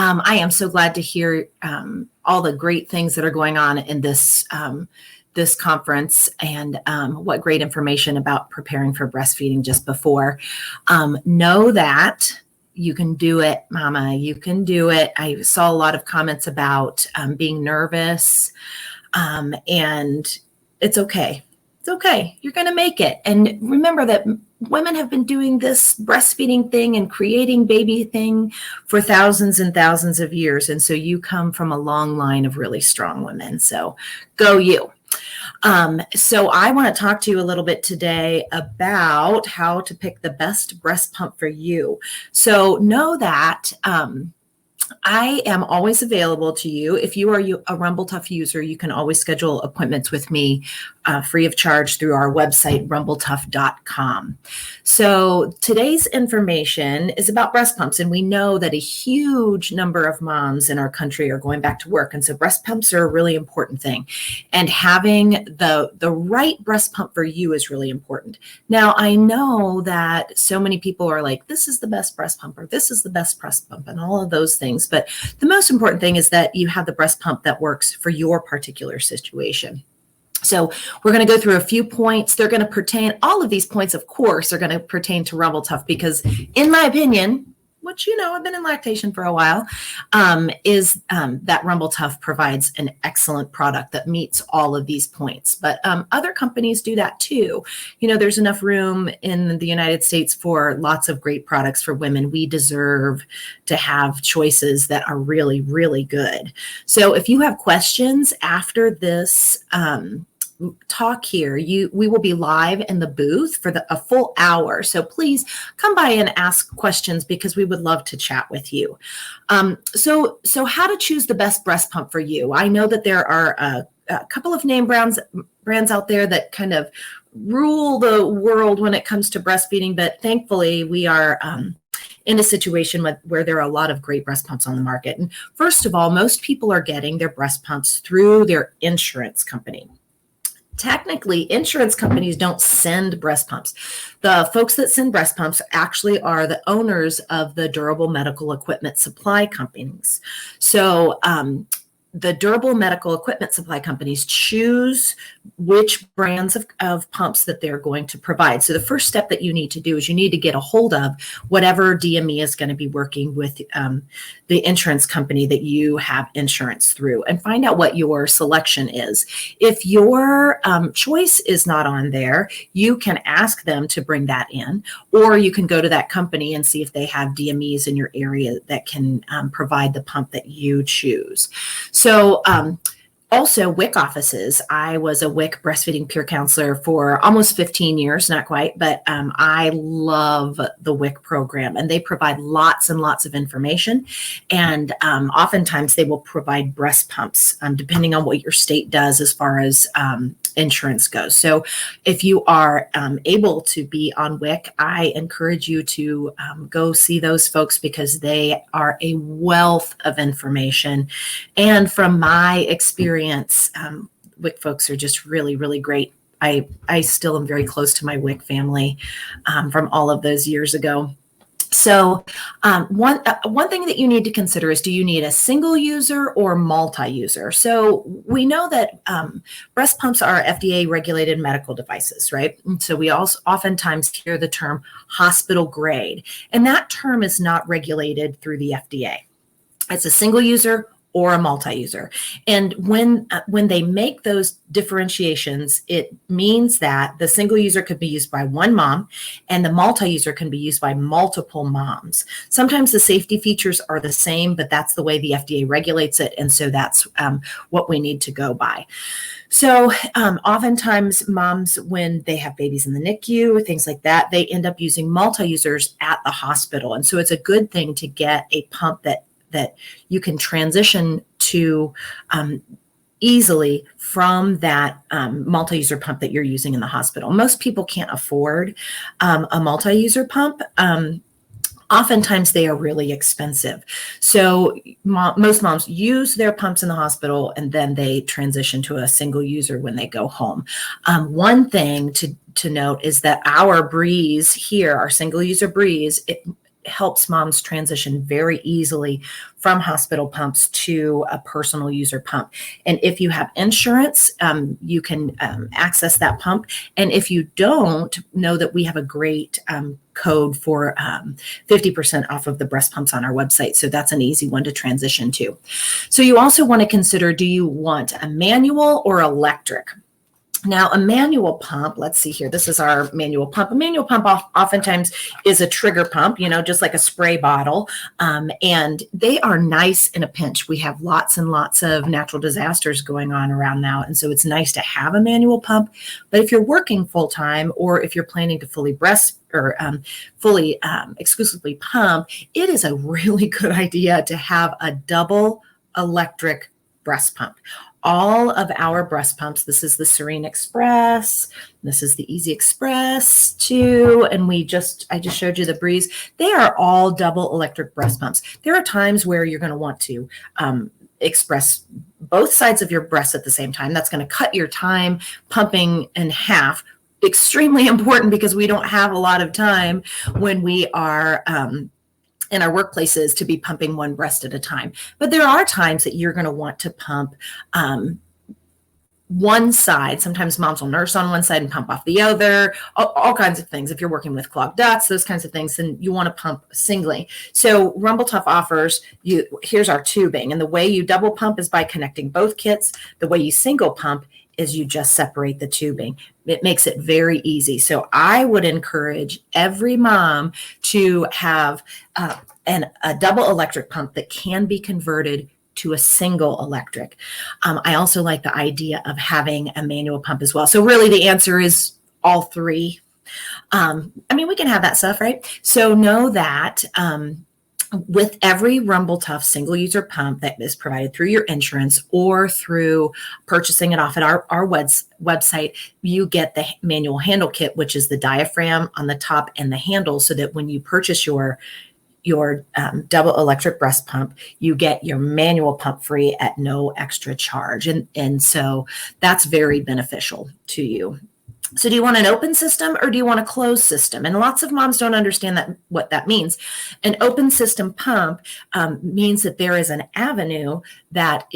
I am so glad to hear all the great things that are going on in this this conference, and what great information about preparing for breastfeeding just before. Know that you can do it, Mama. You can do it. I saw a lot of comments about being nervous, and it's okay. It's okay. You're going to make it. And remember that women have been doing this breastfeeding thing and creating baby thing for thousands and thousands of years. And so you come from a long line of really strong women. So go you. So I want to talk to you a little bit today about how to pick the best breast pump for you. So know that I am always available to you. If you are a Rumble Tuff user, you can always schedule appointments with me free of charge through our website, rumbletuff.com. So today's information is about breast pumps, and we know that a huge number of moms in our country are going back to work, and so breast pumps are a really important thing. And having the right breast pump for you is really important. Now, I know that so many people are like, this is the best breast pump, or this is the best breast pump, and all of those things. But the most important thing is that you have the breast pump that works for your particular situation. So we're going to go through a few points. They're going to pertain, all of these points, of course, are going to pertain to Rumble Tuff because, in my opinion, which, you know, I've been in lactation for a while, is that Rumble Tuff provides an excellent product that meets all of these points. But other companies do that too. You know, there's enough room in the United States for lots of great products for women. We deserve to have choices that are really, really good. So if you have questions after this talk here, we will be live in the booth for a full hour. So please come by and ask questions because we would love to chat with you. So how to choose the best breast pump for you. I know that there are a couple of name brands out there that kind of rule the world when it comes to breastfeeding, but thankfully we are in a situation where there are a lot of great breast pumps on the market. And first of all, most people are getting their breast pumps through their insurance company. Technically, insurance companies don't send breast pumps. The folks that send breast pumps actually are the owners of the durable medical equipment supply companies. So the durable medical equipment supply companies choose which brands of pumps that they're going to provide. So the first step that you need to do is you need to get a hold of whatever DME is going to be working with the insurance company that you have insurance through, and find out what your selection is. If your choice is not on there, you can ask them to bring that in, or you can go to that company and see if they have DMEs in your area that can provide the pump that you choose. So also WIC offices. I was a WIC breastfeeding peer counselor for almost 15 years, not quite, but I love the WIC program, and they provide lots and lots of information. And oftentimes they will provide breast pumps, depending on what your state does as far as insurance goes. So if you are able to be on WIC, I encourage you to go see those folks because they are a wealth of information. And from my experience, WIC folks are just really, really great. I still am very close to my WIC family from all of those years ago. So one thing that you need to consider is, do you need a single user or multi-user? So we know that breast pumps are FDA regulated medical devices, right? And so we also oftentimes hear the term hospital grade, and that term is not regulated through the FDA. It's a single user or a multi-user. And when they make those differentiations, it means that the single user could be used by one mom and the multi-user can be used by multiple moms. Sometimes the safety features are the same, but that's the way the FDA regulates it. And so that's what we need to go by. So oftentimes moms, when they have babies in the NICU or things like that, they end up using multi-users at the hospital. And so it's a good thing to get a pump that you can transition to easily from that multi-user pump that you're using in the hospital. Most people can't afford a multi-user pump. Oftentimes they are really expensive. So most moms use their pumps in the hospital and then they transition to a single user when they go home. One thing to note is that our Breeze here, our single user Breeze, helps moms transition very easily from hospital pumps to a personal user pump. And if you have insurance, you can access that pump. And if you don't, know that we have a great code for 50% off of the breast pumps on our website. So that's an easy one to transition to. So you also want to consider, do you want a manual or electric? Now, a manual pump, let's see here. This is our manual pump. A manual pump oftentimes is a trigger pump, just like a spray bottle. And they are nice in a pinch. We have lots and lots of natural disasters going on around now. And so it's nice to have a manual pump. But if you're working full time, or if you're planning to fully exclusively pump, it is a really good idea to have a double electric breast pump. All of our breast pumps, this is the Serene Express, this is the Easy Express 2, and I just showed you the Breeze. They are all double electric breast pumps. There are times where you're going to want to express both sides of your breast at the same time. That's going to cut your time pumping in half. Extremely important, because we don't have a lot of time when we are in our workplaces to be pumping one breast at a time. But there are times that you're going to want to pump one side. Sometimes moms will nurse on one side and pump off the other, all kinds of things. If you're working with clogged ducts, those kinds of things, then you want to pump singly. So Rumble Tuff offers you, here's our tubing. And the way you double pump is by connecting both kits. The way you single pump is you just separate the tubing. It makes it very easy. So I would encourage every mom to have a double electric pump that can be converted to a single electric. I also like the idea of having a manual pump as well. So really the answer is all three. We can have that stuff, right? So know that with every Rumble Tuff single user pump that is provided through your insurance or through purchasing it off at our website, you get the manual handle kit, which is the diaphragm on the top and the handle, so that when you purchase your double electric breast pump, you get your manual pump free at no extra charge. And so that's very beneficial to you. So do you want an open system or do you want a closed system? And lots of moms don't understand what that means. An open system pump means that there is an avenue that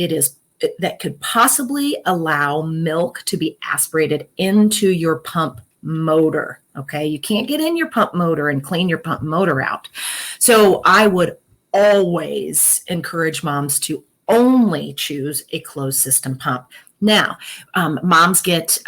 could possibly allow milk to be aspirated into your pump motor. Okay, you can't get in your pump motor and clean your pump motor out. So I would always encourage moms to only choose a closed system pump. Now, moms get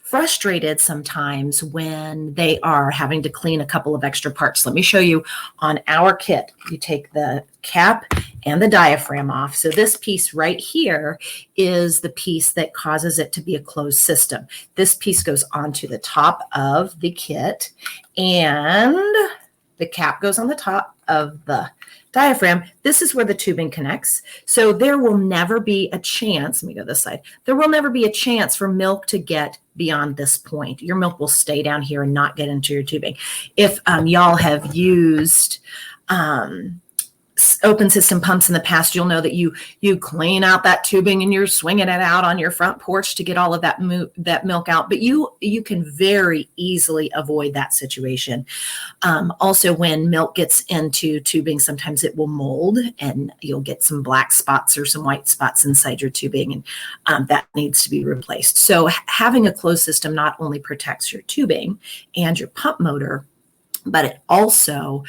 frustrated sometimes when they are having to clean a couple of extra parts. Let me show you on our kit. You take the cap and the diaphragm off. So this piece right here is the piece that causes it to be a closed system. This piece goes onto the top of the kit, and the cap goes on the top of the diaphragm. This is where the tubing connects. So there will never be a chance, let me go this side, there will never be a chance for milk to get beyond this point. Your milk will stay down here and not get into your tubing. If y'all have used open system pumps in the past, you'll know that you clean out that tubing and you're swinging it out on your front porch to get all of that milk out. But you can very easily avoid that situation. Also, when milk gets into tubing, sometimes it will mold and you'll get some black spots or some white spots inside your tubing, and that needs to be replaced. So having a closed system not only protects your tubing and your pump motor, but it also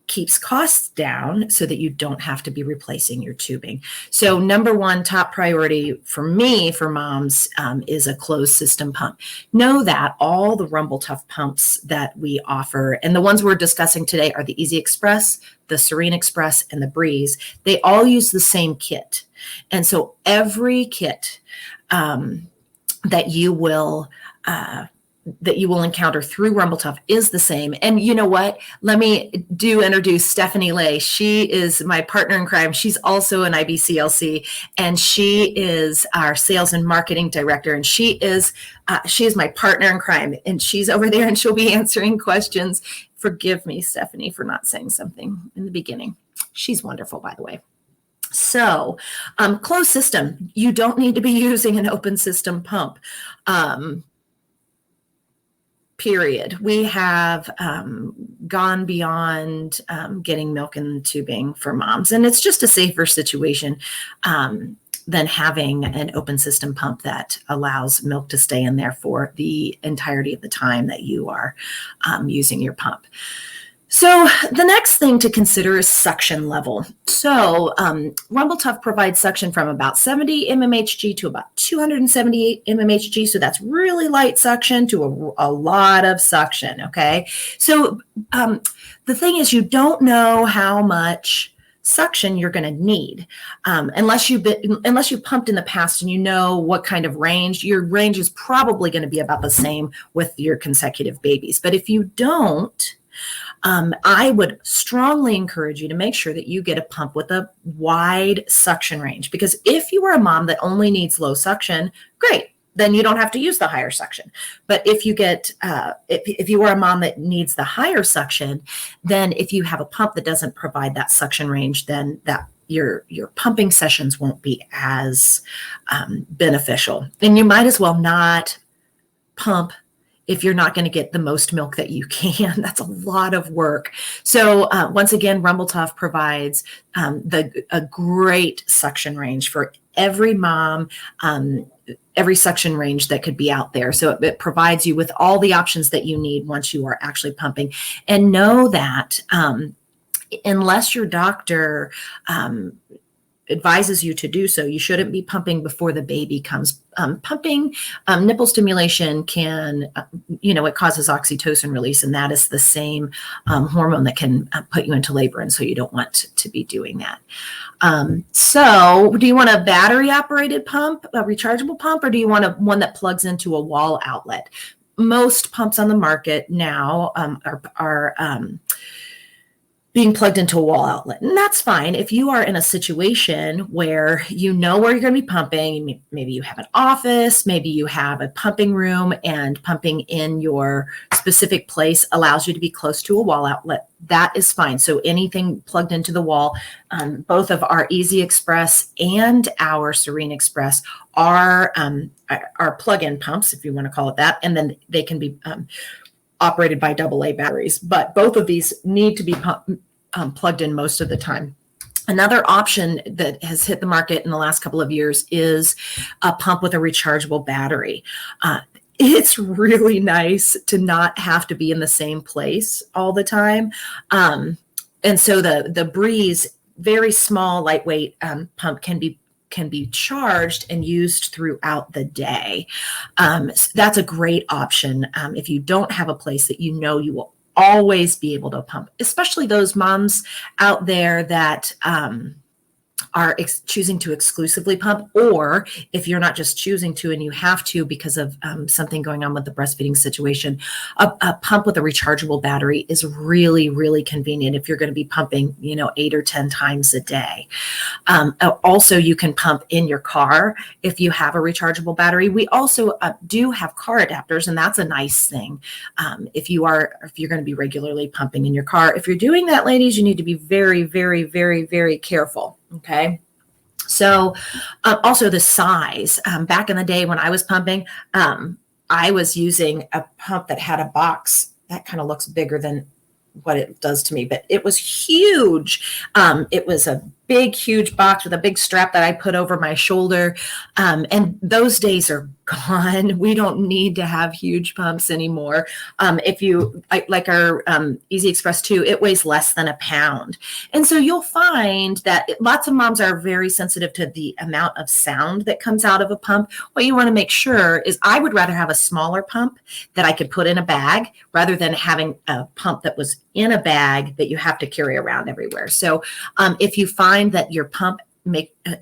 keeps costs down so that you don't have to be replacing your tubing. So number one top priority for me, for moms, is a closed system pump. Know that all the Rumble Tuff pumps that we offer, and the ones we're discussing today, are the Easy Express, the Serene Express, and the Breeze. They all use the same kit. And so every kit that you will encounter through Rumble Tuff is the same. And you know what? Let me introduce Stephanie Lay. She is my partner in crime. She's also an IBCLC, and she is our sales and marketing director. And she is my partner in crime, and she's over there and she'll be answering questions. Forgive me, Stephanie, for not saying something in the beginning. She's wonderful, by the way. So closed system, you don't need to be using an open system pump. period. We have gone beyond getting milk in tubing for moms, and it's just a safer situation than having an open system pump that allows milk to stay in there for the entirety of the time that you are using your pump. So the next thing to consider is suction level. So Rumble Tuff provides suction from about 70 mmHg to about 278 mmHg. So that's really light suction to a lot of suction, okay? So the thing is, you don't know how much suction you're going to need unless you pumped in the past and you know what kind of range. Your range is probably going to be about the same with your consecutive babies. But if you don't, I would strongly encourage you to make sure that you get a pump with a wide suction range, because if you are a mom that only needs low suction, great, then you don't have to use the higher suction. But if you get, if you are a mom that needs the higher suction, then if you have a pump that doesn't provide that suction range, then that your pumping sessions won't be as beneficial. And you might as well not pump if you're not going to get the most milk that you can. That's a lot of work. So once again, Rumble Tuff provides a great suction range for every mom, every suction range that could be out there. So it provides you with all the options that you need once you are actually pumping. And know that unless your doctor advises you to do so, you shouldn't be pumping before the baby comes. Pumping, nipple stimulation can, it causes oxytocin release, and that is the same hormone that can put you into labor. And so you don't want to be doing that. So do you want a battery operated pump, a rechargeable pump, or do you want one that plugs into a wall outlet? Most pumps on the market now are being plugged into a wall outlet. And that's fine. If you are in a situation where you know where you're going to be pumping, maybe you have an office, maybe you have a pumping room, and pumping in your specific place allows you to be close to a wall outlet, that is fine. So anything plugged into the wall, both of our Easy Express and our Serene Express are plug-in pumps, if you want to call it that. And then they can be operated by AA batteries, but both of these need to be plugged in most of the time. Another option that has hit the market in the last couple of years is a pump with a rechargeable battery. It's really nice to not have to be in the same place all the time. And so the Breeze, very small, lightweight pump can be charged and used throughout the day. So that's a great option if you don't have a place that you know you will always be able to pump, especially those moms out there that are choosing to exclusively pump, or if you're not just choosing to and you have to because of something going on with the breastfeeding situation, a pump with a rechargeable battery is really, really convenient if you're going to be pumping, 8 or 10 times a day. Also, you can pump in your car if you have a rechargeable battery. We also do have car adapters, and that's a nice thing. If you're going to be regularly pumping in your car. If you're doing that, ladies, you need to be very, very, very, very careful. Okay. So also the size, back in the day when I was pumping, I was using a pump that had a box that kind of looks bigger than what it does to me, but it was huge. It was a big, huge box with a big strap that I put over my shoulder. And those days are gone. We don't need to have huge pumps anymore. If you like our Easy Express 2, it weighs less than a pound. And so you'll find that lots of moms are very sensitive to the amount of sound that comes out of a pump. What you want to make sure is, I would rather have a smaller pump that I could put in a bag rather than having a pump that was in a bag that you have to carry around everywhere. So if you find that your pump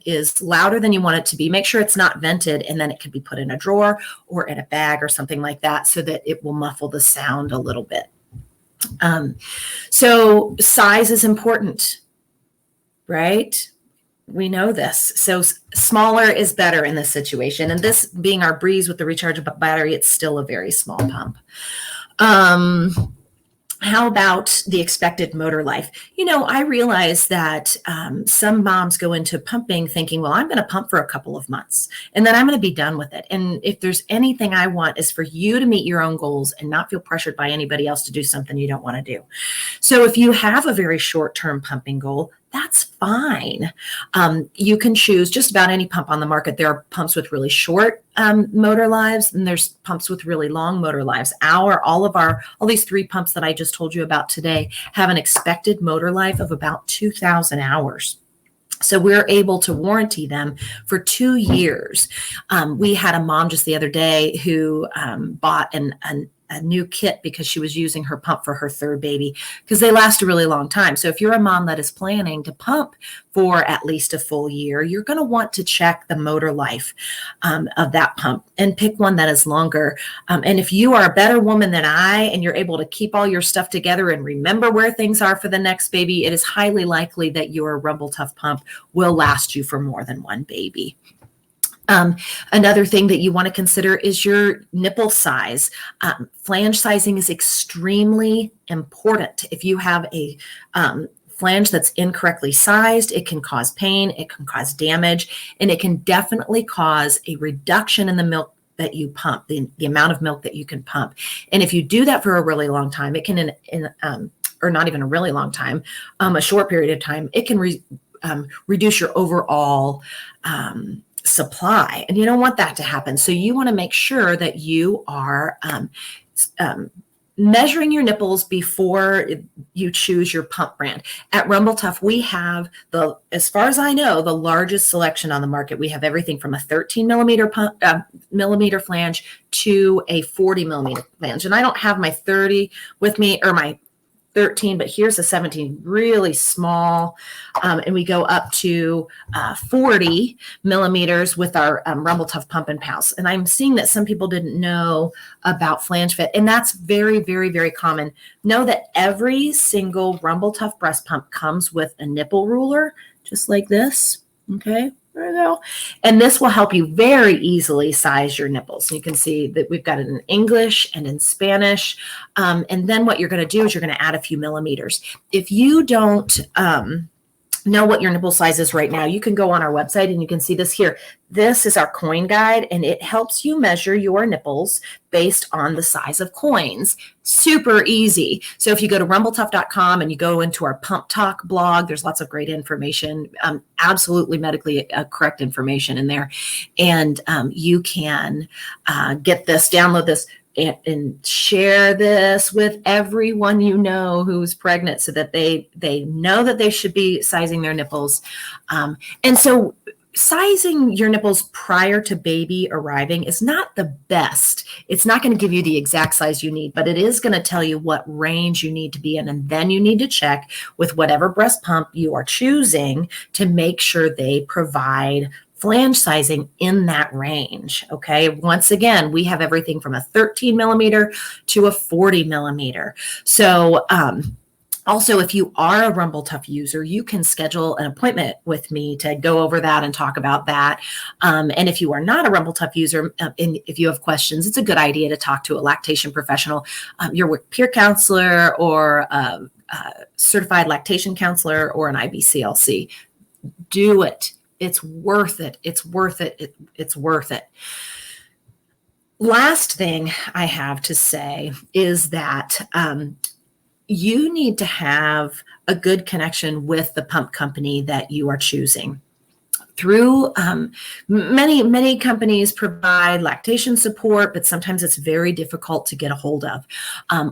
is louder than you want it to be, make sure it's not vented, and then it can be put in a drawer or in a bag or something like that so that it will muffle the sound a little bit. So size is important, right? We know this. So smaller is better in this situation. And this being our Breeze with the rechargeable battery, it's still a very small pump. How about the expected motor life? I realize that some moms go into pumping thinking, well, I'm going to pump for a couple of months and then I'm going to be done with it. And if there's anything I want is for you to meet your own goals and not feel pressured by anybody else to do something you don't want to do. So if you have a very short-term pumping goal, that's fine. You can choose just about any pump on the market. There are pumps with really short motor lives, and there's pumps with really long motor lives. All these 3 pumps that I just told you about today have an expected motor life of about 2,000 hours. So we're able to warranty them for 2 years. We had a mom just the other day who bought a new kit because she was using her pump for her 3rd baby because they last a really long time. So if you're a mom that is planning to pump for at least a full year, you're going to want to check the motor life of that pump and pick one that is longer. And if you are a better woman than I and you're able to keep all your stuff together and remember where things are for the next baby, it is highly likely that your Rumble Tuff pump will last you for more than one baby. Another thing that you want to consider is your nipple size. Flange sizing is extremely important. If you have a flange that's incorrectly sized, it can cause pain, it can cause damage, and it can definitely cause a reduction in the milk that you pump, the amount of milk that you can pump. And if you do that for a really long time, it can, or not even a really long time, a short period of time, it can reduce your overall supply, and you don't want that to happen. So you want to make sure that you are measuring your nipples before you choose your pump brand. At Rumble Tuff, we have as far as I know, the largest selection on the market. We have everything from a 13 millimeter flange to a 40 millimeter flange. And I don't have my 30 with me, or my 13, but here's a 17, really small. And we go up to 40 millimeters with our Rumble Tuff Pump and Pals. And I'm seeing that some people didn't know about flange fit, and that's very, very, very common. Know that every single Rumble Tuff breast pump comes with a nipple ruler, just like this. Okay. There we go. And this will help you very easily size your nipples. You can see that we've got it in English and in Spanish. And then what you're going to do is you're going to add a few millimeters. If you don't know what your nipple size is right now, you can go on our website and you can see this here. This is our coin guide, and it helps you measure your nipples based on the size of coins. Super easy. So if you go to rumbletuff.com and you go into our Pump Talk blog, there's lots of great information, absolutely medically correct information in there. And you can get this, download this, and share this with everyone you know who's pregnant so that they know that they should be sizing their nipples. And so sizing your nipples prior to baby arriving is not the best. It's not going to give you the exact size you need, but it is going to tell you what range you need to be in. And then you need to check with whatever breast pump you are choosing to make sure they provide flange sizing in that range. Okay. Once again, we have everything from a 13 millimeter to a 40 millimeter. So, also, if you are a Rumble Tuff user, you can schedule an appointment with me to go over that and talk about that. And if you are not a Rumble Tuff user, and if you have questions, it's a good idea to talk to a lactation professional, your peer counselor or a certified lactation counselor or an IBCLC. Do it. It's worth it. It's worth it. It's worth it. Last thing I have to say is that you need to have a good connection with the pump company that you are choosing. Through many companies provide lactation support, but sometimes it's very difficult to get a hold of.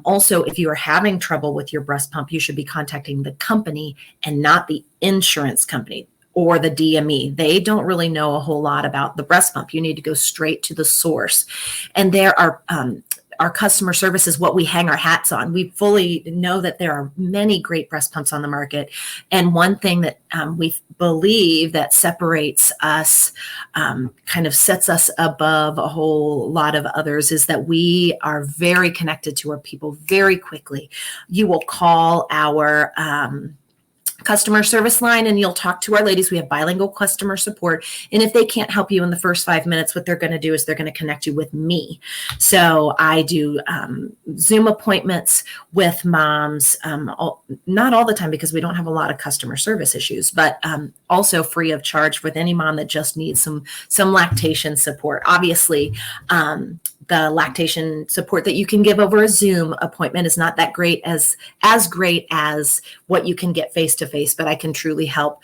Also, if you are having trouble with your breast pump, you should be contacting the company and not the insurance company or the DME. They don't really know a whole lot about the breast pump. You need to go straight to the source. And there are our customer service is what we hang our hats on. We fully know that there are many great breast pumps on the market. And one thing that we believe that separates us, kind of sets us above a whole lot of others, is that we are very connected to our people very quickly. You will call our customer service line, and you'll talk to our ladies. We have bilingual customer support. And if they can't help you in the first 5 minutes, what they're going to do is they're going to connect you with me. So I do Zoom appointments with moms, not all the time because we don't have a lot of customer service issues, but also free of charge with any mom that just needs some lactation support. Obviously, the lactation support that you can give over a Zoom appointment is not that great as great as what you can get face to face, but I can truly help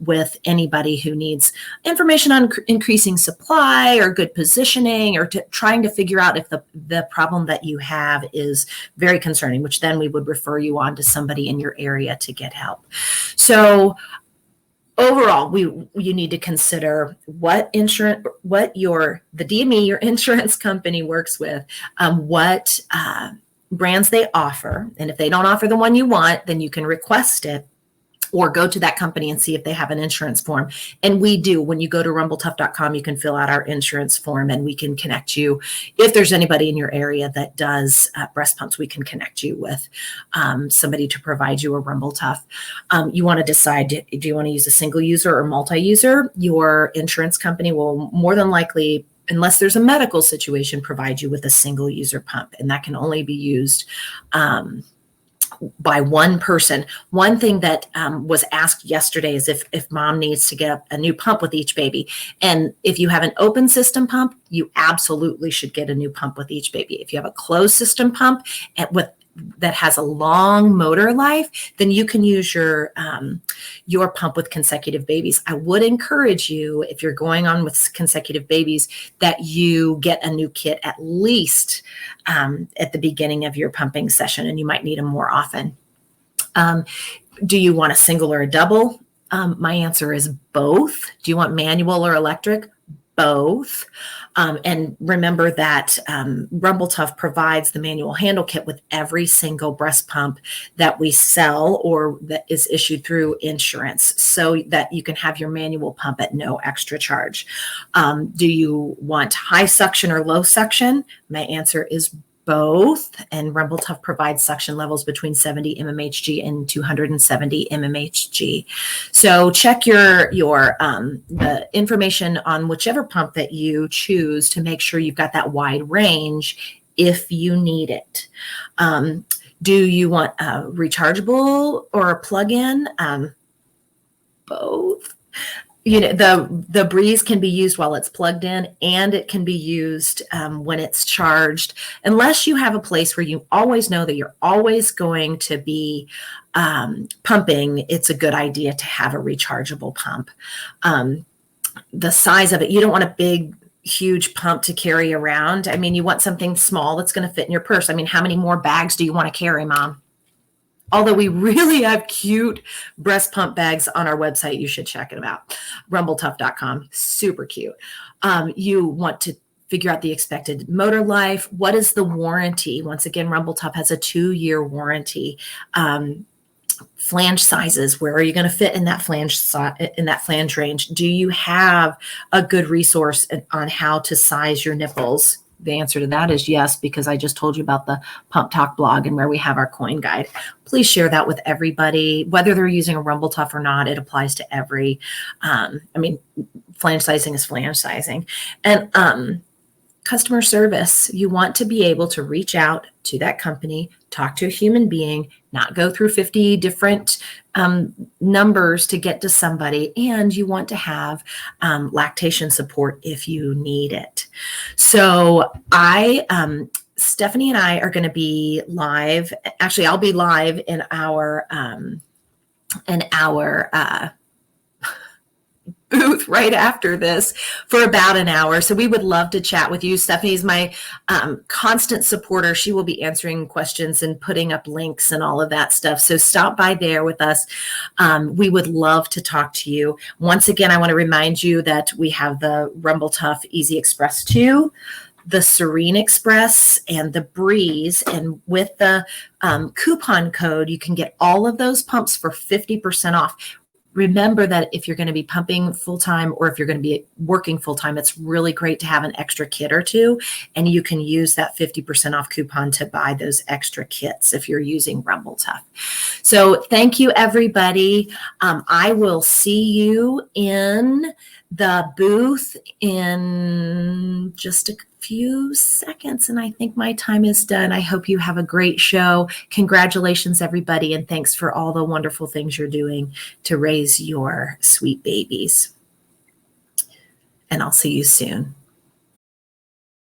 with anybody who needs information on increasing supply or good positioning, or trying to figure out if the problem that you have is very concerning, which then we would refer you on to somebody in your area to get help. So overall, you need to consider what the DME, your insurance company, works with, what brands they offer. And if they don't offer the one you want, then you can request it or go to that company and see if they have an insurance form. And we do. When you go to rumbletuff.com, you can fill out our insurance form and we can connect you. If there's anybody in your area that does breast pumps, we can connect you with somebody to provide you a Rumble Tuff. You want to decide, do you want to use a single user or multi-user? Your insurance company will more than likely, unless there's a medical situation, provide you with a single user pump. And that can only be used by one person. One thing that was asked yesterday is if mom needs to get a new pump with each baby. And if you have an open system pump, you absolutely should get a new pump with each baby. If you have a closed system pump that has a long motor life, then you can use your pump with consecutive babies. I would encourage you, if you're going on with consecutive babies, that you get a new kit at least at the beginning of your pumping session, and you might need them more often. Do you want a single or a double? My answer is both. Do you want manual or electric? Both. And remember that Rumble Tuff provides the manual handle kit with every single breast pump that we sell or that is issued through insurance, so that you can have your manual pump at no extra charge. Do you want high suction or low suction? My answer is both. And Rumble Tuff provides suction levels between 70 mmHg and 270 mmHg. So check the information on whichever pump that you choose to make sure you've got that wide range if you need it. Do you want a rechargeable or a plug-in? Both. The Breeze can be used while it's plugged in, and it can be used when it's charged. Unless you have a place where you always know that you're always going to be pumping, it's a good idea to have a rechargeable pump. The size of it, you don't want a big, huge pump to carry around. I mean, you want something small that's going to fit in your purse. I mean, how many more bags do you want to carry, Mom? Although we really have cute breast pump bags on our website, you should check it out. rumbletuff.com, super cute. You want to figure out the expected motor life. What is the warranty? Once again, Rumble Tuff has a 2-year warranty. Flange sizes, where are you going to fit in that flange range? Do you have a good resource on how to size your nipples? The answer to that is yes, because I just told you about the Pump Talk blog and where we have our coin guide. Please share that with everybody, whether they're using a Rumble Tuff or not. It applies to every, flange sizing is flange sizing. And customer service, you want to be able to reach out to that company, talk to a human being, not go through 50 different numbers to get to somebody, and you want to have lactation support if you need it. So Stephanie and I are going to be live. Actually, I'll be live in our booth right after this for about an hour. So we would love to chat with you. Stephanie's my constant supporter. She will be answering questions and putting up links and all of that stuff. So stop by there with us. We would love to talk to you. Once again, I want to remind you that we have the Rumble Tuff Easy Express 2, the Serene Express, and the Breeze. And with the coupon code, you can get all of those pumps for 50% off. Remember that if you're going to be pumping full-time or if you're going to be working full-time, it's really great to have an extra kit or two, and you can use that 50% off coupon to buy those extra kits if you're using Rumble Tuff. So thank you, everybody. I will see you in the booth in just a few seconds, and I think my time is done. I hope you have a great show. Congratulations, everybody, and thanks for all the wonderful things you're doing to raise your sweet babies. And I'll see you soon.